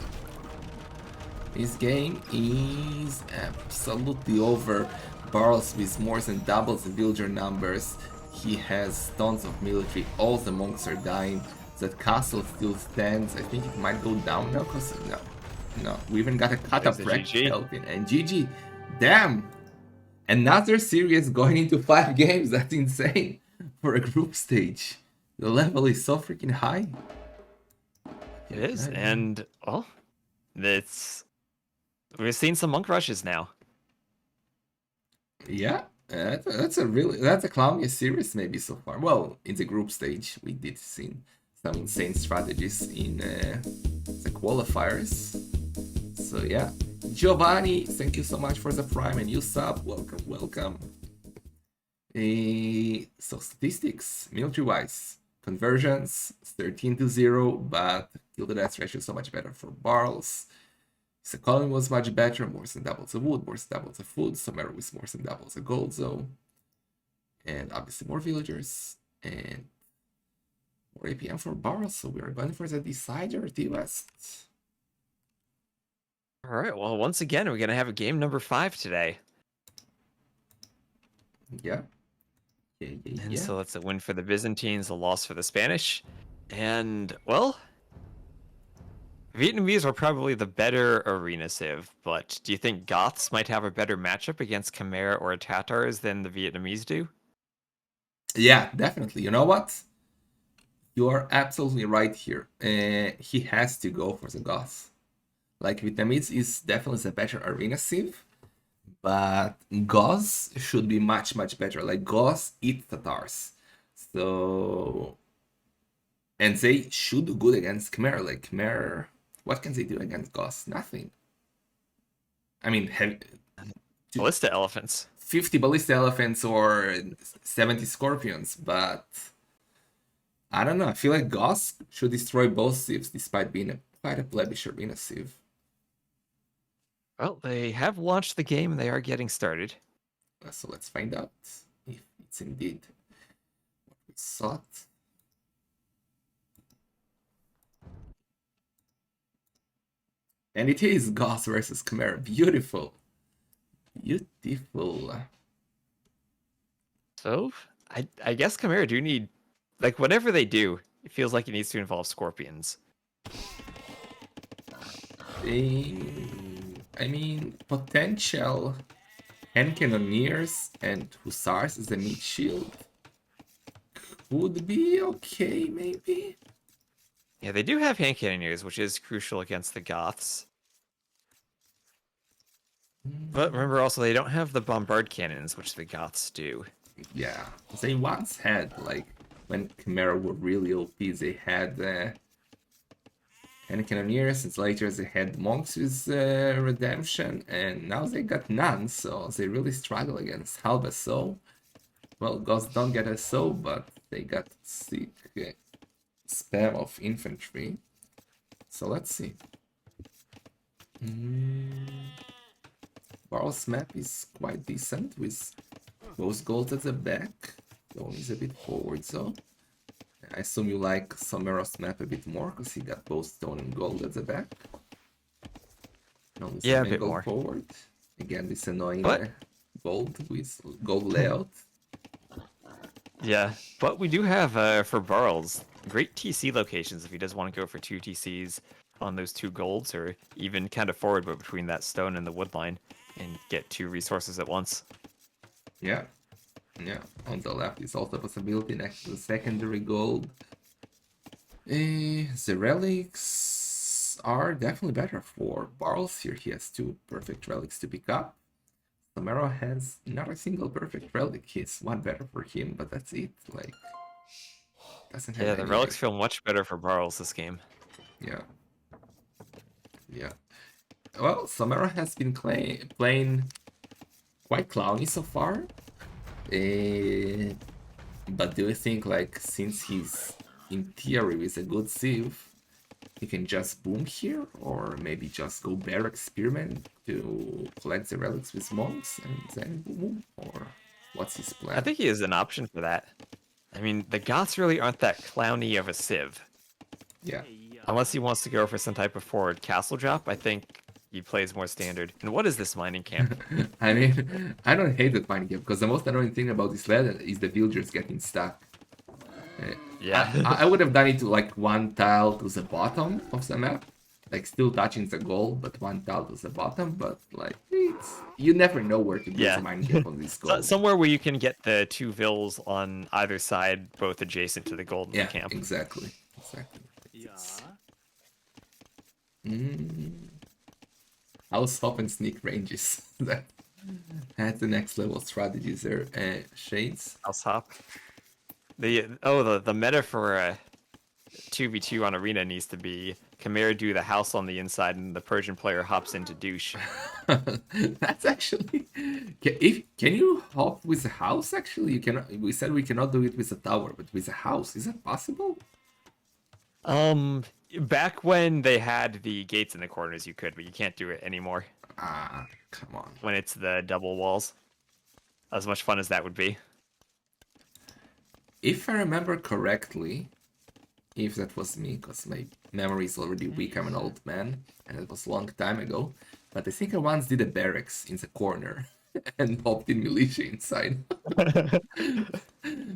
S1: This game is absolutely over. Barles with more than doubles the villager numbers. He has tons of military. All the monks are dying. That castle still stands. I think it might go down now, because no. We even got a catapult helping. And GG. Damn. Another series going into 5 games. That's insane for a group stage. The level is so freaking high.
S2: It is, and well, we've seen some monk rushes now.
S1: Yeah, that's a clownish series maybe so far. Well, in the group stage, we did see some insane strategies in the qualifiers. So yeah, Giovanni, thank you so much for the prime and you sub. Welcome. So statistics, military-wise, conversions 13-0, but kill to death ratio is so much better for Barles. His economy was much better, more than doubles the wood, more than doubles the food. Somero with more than doubles the gold zone, and obviously more villagers and more APM for Barles. So we are going for the decider, the West.
S2: All right. Well, once again, we're gonna have a game number 5 today.
S1: Yeah.
S2: And so that's a win for the Byzantines, a loss for the Spanish. And, well, Vietnamese are probably the better arena civ, but do you think Goths might have a better matchup against Khmer or Tatars than the Vietnamese do?
S1: Yeah, definitely. You know what? You are absolutely right here. He has to go for the Goths. Like, Vietnamese is definitely the better arena civ, but Goths should be much, much better. Like, Goths eat Tatars. So... And they should do good against Khmer. Like, Khmer... What can they do against Goths? Nothing. I mean,
S2: Ballista elephants.
S1: 50 ballista elephants or 70 scorpions, but I don't know. I feel like Goss should destroy both civs despite being quite a blemish arena civ.
S2: Well, they have launched the game and they are getting started.
S1: So let's find out if it's indeed what we thought. And it is Goss versus Chimera. Beautiful. Beautiful.
S2: So, I guess Chimera do need, like, whatever they do, it feels like it needs to involve scorpions.
S1: I mean, potential hand cannoneers and hussars as a meat shield would be okay, maybe.
S2: Yeah, they do have hand cannoneers, which is crucial against the Goths. But remember also, they don't have the bombard cannons, which the Goths do.
S1: Yeah, they once had, like, when Chimera were really OP, they had hand cannoneers, and later they had monks with redemption, and now they got none, so they really struggle against half SO. Well, Ghosts don't get SO, but they got sick spam of infantry. So let's see. Barles map is quite decent with both golds at the back. Stone is a bit forward, so I assume you like Somero's map a bit more because he got both stone and gold at the back. Only
S2: Yeah, a
S1: some
S2: bit
S1: gold
S2: more.
S1: forward. Again, this annoying
S2: But-
S1: gold with gold layout.
S2: Yeah, but we do have, for Barles, great TC locations if he does want to go for 2 TCs on those 2 golds, or even kind of forward but between that stone and the wood line, and get 2 resources at once.
S1: Yeah. Yeah, on the left is also a possibility next to the secondary gold. The relics are definitely better for Barles here. He has 2 perfect relics to pick up. Somero has not a single perfect relic. He's one better for him, but that's it. Like, doesn't have
S2: Yeah, the
S1: any,
S2: relics
S1: like-
S2: feel much better for Barles this game.
S1: Yeah. Yeah. Well, Somero has been playing quite clowny so far. But do you think, like, since he's in theory with a good sieve, he can just boom here, or maybe just go bear experiment to collect the relics with monks and then boom? Or what's his plan?
S2: I think he is an option for that. I mean, the Goths really aren't that clowny of a civ.
S1: Yeah.
S2: Unless he wants to go for some type of forward castle drop, I think he plays more standard. And what is this mining camp?
S1: I mean, I don't hate that mining game because the most annoying thing about this ladder is the villagers getting stuck.
S2: Yeah.
S1: I would have done it to like 1 tile to the bottom of the map, like still touching the goal, but 1 tile to the bottom. But like, you never know where to build
S2: Yeah.
S1: the mining camp on this goal.
S2: Somewhere where you can get the 2 vills on either side, both adjacent to the golden
S1: Yeah,
S2: camp.
S1: exactly. House hop and sneak ranges. That's the next level strategies there. Shades.
S2: House hop. The meta for 2v2 on arena needs to be Chimera do the house on the inside and the Persian player hops into douche.
S1: That's actually. Can you hop with a house? Actually, you cannot. We said we cannot do it with a tower, but with a house, is that possible?
S2: Back when they had the gates in the corners, you could, but you can't do it anymore
S1: Ah, come on.
S2: when it's the double walls. As much fun as that would be.
S1: If I remember correctly, if that was me, because my memory is already weak, I'm an old man, and it was a long time ago, but I think I once did a barracks in the corner and hopped in militia inside.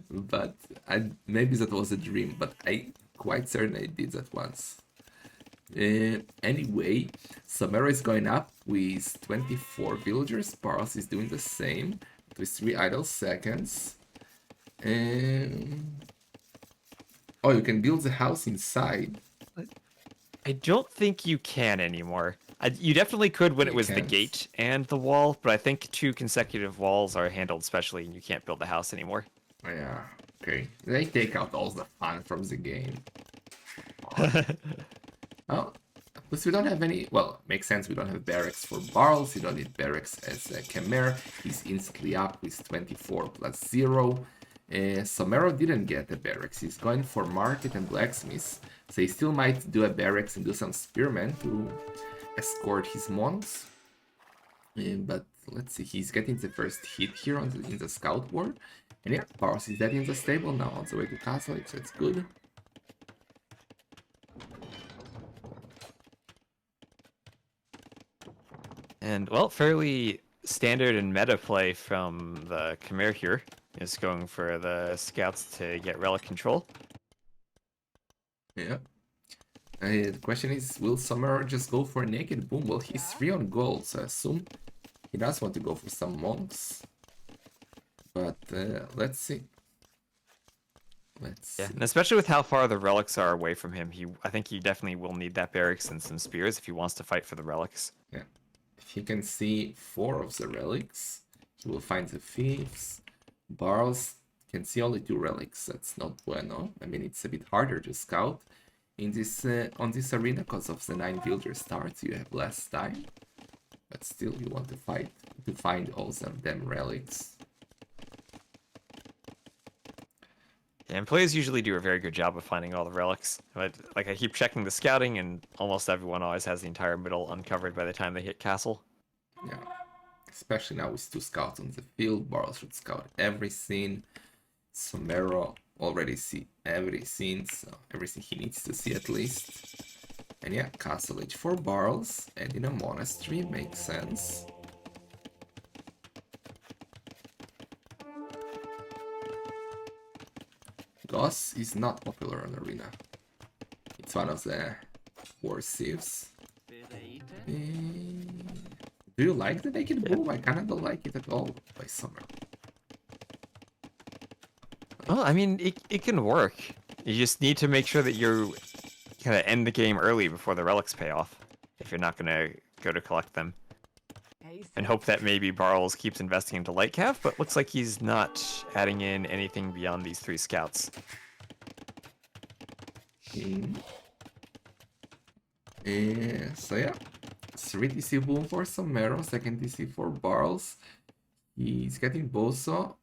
S1: But maybe that was a dream, but I quite certain I did that once. Anyway, Somero is going up with 24 villagers. Barles is doing the same with 3 idle seconds. Oh, you can build the house inside.
S2: I don't think you can anymore. You definitely could when it
S1: You
S2: was the
S1: can't.
S2: gate and the wall, but I think 2 consecutive walls are handled specially and you can't build the house anymore.
S1: Yeah, okay. They take out all the fun from the game. Oh, Plus, we don't have any. Well, makes sense. We don't have barracks for Barles. You don't need barracks as a Khmer. He's instantly up with 24 plus 0. Somero didn't get a barracks. He's going for market and blacksmiths. So he still might do a barracks and do some spearmen to escort his monks. But let's see. He's getting the first hit here in the scout war. And yeah, Barles is dead in the stable now on the way to castle. So it's good.
S2: And, well, fairly standard and meta play from the Khmer here is going for the scouts to get relic control.
S1: Yeah. The question is, will Somero just go for a naked boom? Well, he's 3 on gold, so I assume he does want to go for some monks. But let's see.
S2: Yeah, and especially with how far the relics are away from him, I think he definitely will need that barracks and some spears if he wants to fight for the relics.
S1: Yeah. If he can see 4 of the relics, he will find the thieves. Barles can see only 2 relics. That's not bueno. I mean, it's a bit harder to scout in this on this arena because of the 9 villager starts. You have less time, but still, you want to find all of them relics.
S2: Yeah, and players usually do a very good job of finding all the relics. But like I keep checking the scouting, and almost everyone always has the entire middle uncovered by the time they hit castle.
S1: Yeah, especially now with 2 scouts on the field. Barles should scout every scene. Somero already see every scene, so everything he needs to see at least. And yeah, castle age for Barles, and in a monastery makes sense. Goss is not popular on Arena. It's one of the worst sieves. Do you like the naked boom? I kinda don't like it at all by Somero.
S2: Well, I mean, it can work. You just need to make sure that you kind of end the game early before the relics pay off, if you're not going to go to collect them. And hope that maybe Barles keeps investing into Lightcav, but looks like he's not adding in anything beyond these 3 scouts.
S1: So yeah, 3 DC boom for Somero, 2nd DC for Barles. He's getting Boso.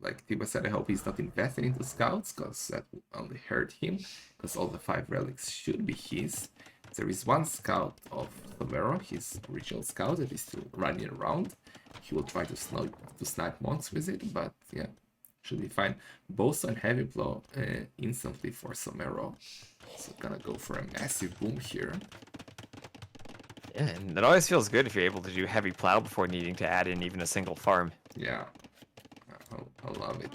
S1: Like Tiba said, I hope he's not investing into scouts, because that will only hurt him, because all the 5 relics should be his. There is 1 scout of Somero, his original scout, that is still running around. He will try to snipe monks with it, but yeah, should be fine. Boso and Heavy Blow instantly for Somero. So gonna go for a massive boom here.
S2: Yeah, and it always feels good if you're able to do Heavy Plow before needing to add in even a single farm.
S1: Yeah, I love it.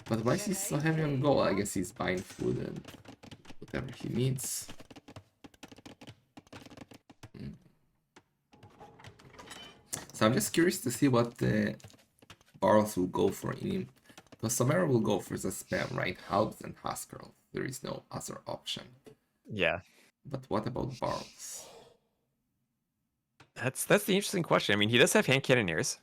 S1: But why is he so heavy on gold? I guess he's buying food and whatever he needs. So I'm just curious to see what the Barles will go for in him. Because Somero will go for the spam, right? Halbs and Husker. There is no other option.
S2: Yeah.
S1: But what about Barles?
S2: That's the interesting question. I mean, he does have hand cannoneers.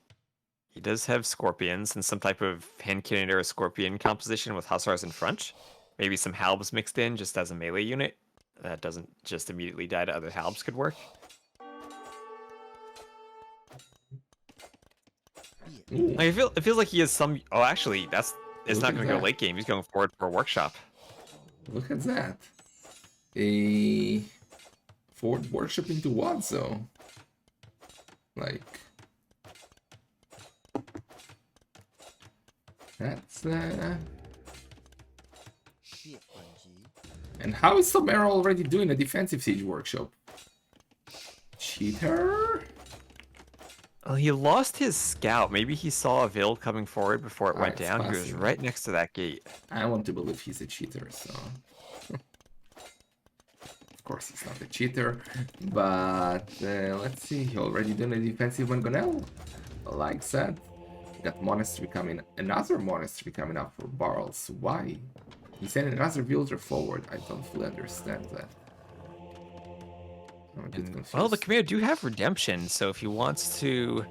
S2: He does have scorpions and some type of hand cannoneer or scorpion composition with hussars in front. Maybe some halbs mixed in just as a melee unit. That doesn't just immediately die to other halbs could work. Like, it feels like he has some. Oh, actually, it's not going to go late game. He's going forward for a workshop.
S1: Look at that. Forward workshop into what, though? Like, that's And how is Somero already doing a defensive siege workshop? Cheater?
S2: Well, he lost his scout. Maybe he saw a Vil coming forward before it went down. He was right next to that gate.
S1: I want to believe he's a cheater, so... Of course he's not a cheater, but let's see. He already done a defensive Mangonel. Like that. Got monastery coming, another monastery coming up for Barles. Why? He's sending another villager forward. I don't fully understand that. I'm a bit confused.
S2: Well, the Khmer do have redemption, so if he wants to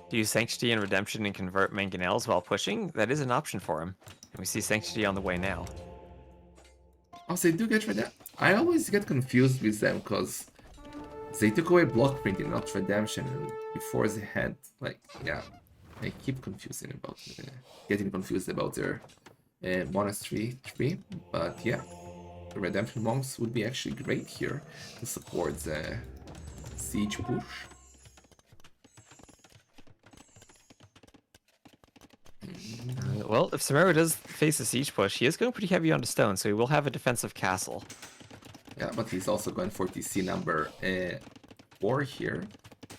S2: do Sanctity and Redemption and convert Mangonels while pushing, that is an option for him. And we see Sanctity on the way now.
S1: Also, they do get redemption. I always get confused with them because they took away block printing, not redemption, and before they had like yeah, I keep confusing about getting confused about their monastery tree, but yeah, the redemption monks would be actually great here to support the siege push.
S2: Well, if Somero does face a siege push, he is going pretty heavy onto stone, so he will have a defensive castle.
S1: Yeah, but he's also going for TC number 4 here.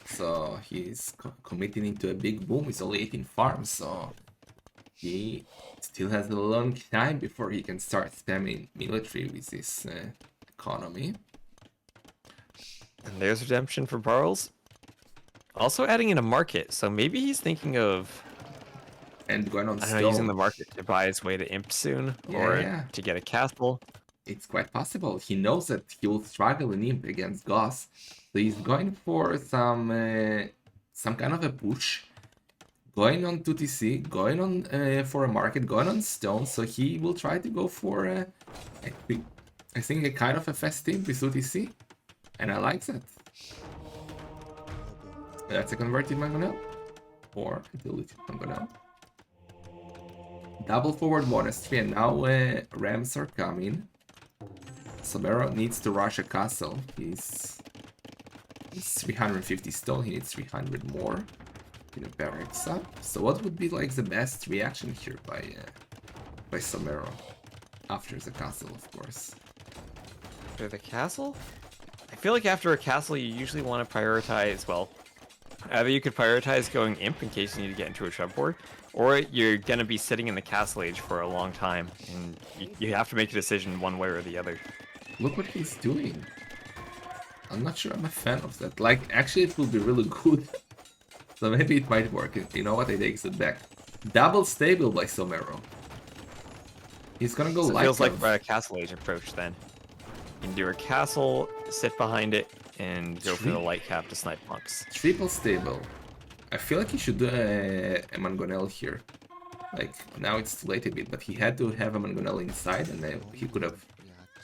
S1: So he's committing into a big boom. He's only 18 farms, so he still has a long time before he can start spamming military with this economy.
S2: And there's redemption for Barles. Also adding in a market, so maybe he's thinking of
S1: And going on stone.
S2: using the market to buy his way to Imp soon, or to get a castle.
S1: It's quite possible. He knows that he will struggle in Imp against Goss, so he's going for some kind of a push, going on 2TC, going on for a market, going on stone. So he will try to go for I think a kind of a fast team with 2TC, and I like that. That's a converted Mangonel, or a deleted Mangonel. Double forward monastery, and now rams are coming. Somero needs to rush a castle. He's 350 stone, he needs 300 more. Get a barracks up. So what would be like the best reaction here by Somero? After the castle, of course.
S2: After the castle? I feel like after a castle you usually want to prioritize, well, either you could prioritize going Imp in case you need to get into a shove board, or you're going to be sitting in the castle age for a long time, and you have to make a decision one way or the other.
S1: Look what he's doing. I'm not sure I'm a fan of that. Like, actually it will be really good. So maybe it might work. You know what, I take it back. Double stable by Somero. He's gonna go
S2: So it
S1: light
S2: feels like
S1: cav.
S2: a castle age approach then. You can do a castle, sit behind it, and go for the light cap to snipe monks.
S1: Triple stable. I feel like he should do a Mangonel here. Like, now it's too late a bit, but he had to have a Mangonel inside, and then he could have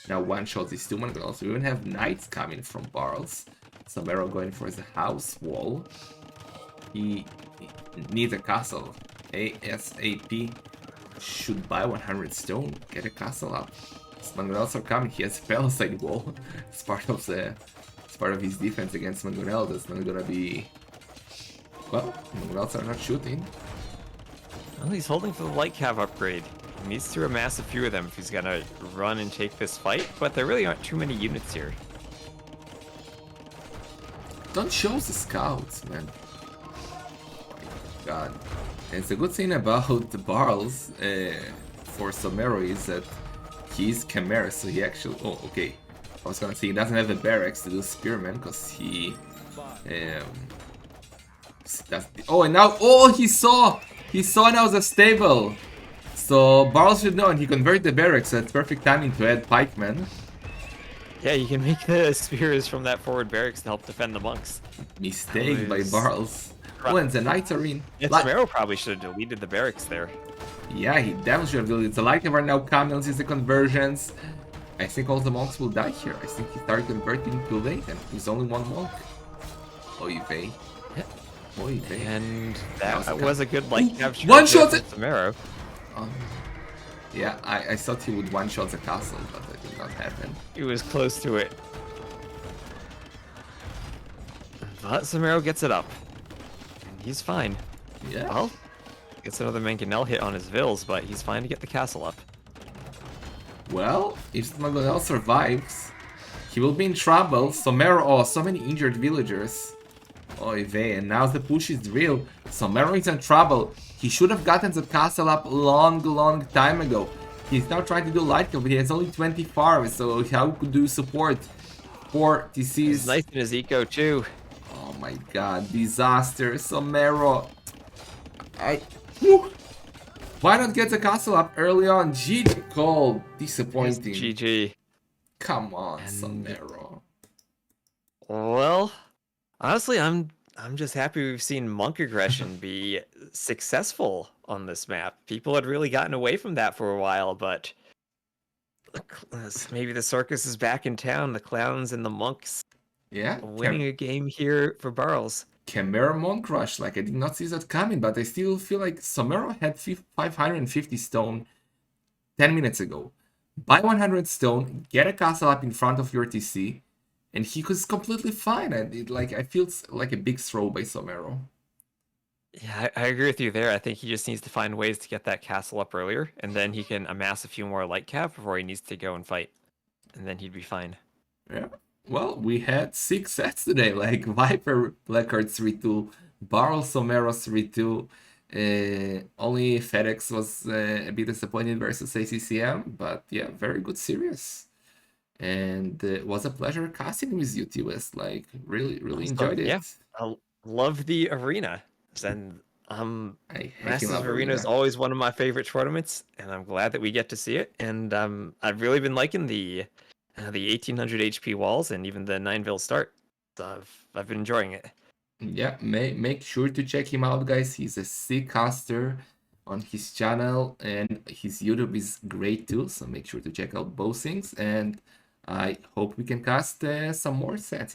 S1: now one-shot these two Mangonels. We even have knights coming from Barles. Somero going for the house wall. He needs a castle. ASAP. Should buy 100 stone. Get a castle up. His Mangonels are coming. He has a palisade wall. It's part of his defense against Mangonel. That's not gonna be. Well, Mangonels are not shooting.
S2: Well, he's holding for the light cav upgrade. He needs to amass a few of them if he's gonna run and take this fight, but there really aren't too many units here.
S1: Don't show the scouts, man. Oh my god. And it's a good thing about the Barles for Somero is that he's Chimera, so he actually. Oh, okay. I was gonna say he doesn't have a barracks to do Spearman because he. Oh, and now. Oh, he saw! He saw now the stable! So Barles should know, and he converted the barracks, so it's perfect timing to add pikemen.
S2: Yeah, you can make the spears from that forward barracks to help defend the monks.
S1: Mistake by Barles. Oh, and the knights are in.
S2: Yeah, Somero probably should have deleted the barracks there.
S1: Yeah, he definitely should have deleted. The light are now coming, sees the conversions. I think all the monks will die here. I think he started converting too late, and he's only one monk. Oy vey. Oy vey.
S2: And that was a good light capture.
S1: One shot!
S2: Somero.
S1: Yeah, I thought he would one-shot the castle, but that did not happen.
S2: He was close to it. But Somero gets it up. And he's fine.
S1: Yeah.
S2: Well, gets another Mangonel hit on his Vills, but he's fine to get the castle up.
S1: Well, if Mangonel survives, he will be in trouble. Somero, oh, so many injured villagers. Oy vey, and now the push is real. Somero is in trouble. He should have gotten the castle up long time ago. He's now trying to do light kill, but he has only 20 farms, so how could do support for TCs?
S2: He's nice in his eco too.
S1: Oh my god, disaster, Somero. Why not get the castle up early on? GG call. Disappointing.
S2: GG.
S1: Come on, Somero.
S2: Well, honestly, I'm just happy we've seen monk aggression be successful on this map. People had really gotten away from that for a while, but Maybe the circus is back in town. The clowns and the monks
S1: Yeah,
S2: winning a game here for Barles.
S1: Chimera Monk Rush. Like, I did not see that coming, but I still feel like Somero had 550 stone 10 minutes ago. Buy 100 stone, get a castle up in front of your TC, and he was completely fine. And I feel like a big throw by Somero.
S2: Yeah, I agree with you there. I think he just needs to find ways to get that castle up earlier, and then he can amass a few more light cap before he needs to go and fight, and then he'd be fine.
S1: Yeah. Well, we had 6 sets today, like Viper Blackheart 3-2, Barles Somero 3-2. Only FedEx was a bit disappointed versus ACCM, but yeah, very good series. And it was a pleasure casting with you, TWS. Like, really enjoyed it.
S2: Yeah, I love the arena, and
S1: I
S2: Masters
S1: love
S2: of Arena is
S1: Arena.
S2: always one of my favorite tournaments, and I'm glad that we get to see it. And I've really been liking the 1800 HP walls and even the 9-vil start. So I've been enjoying it.
S1: Yeah, make sure to check him out, guys. He's a sick caster on his channel, and his YouTube is great too. So make sure to check out both things. And I hope we can cast some more sets in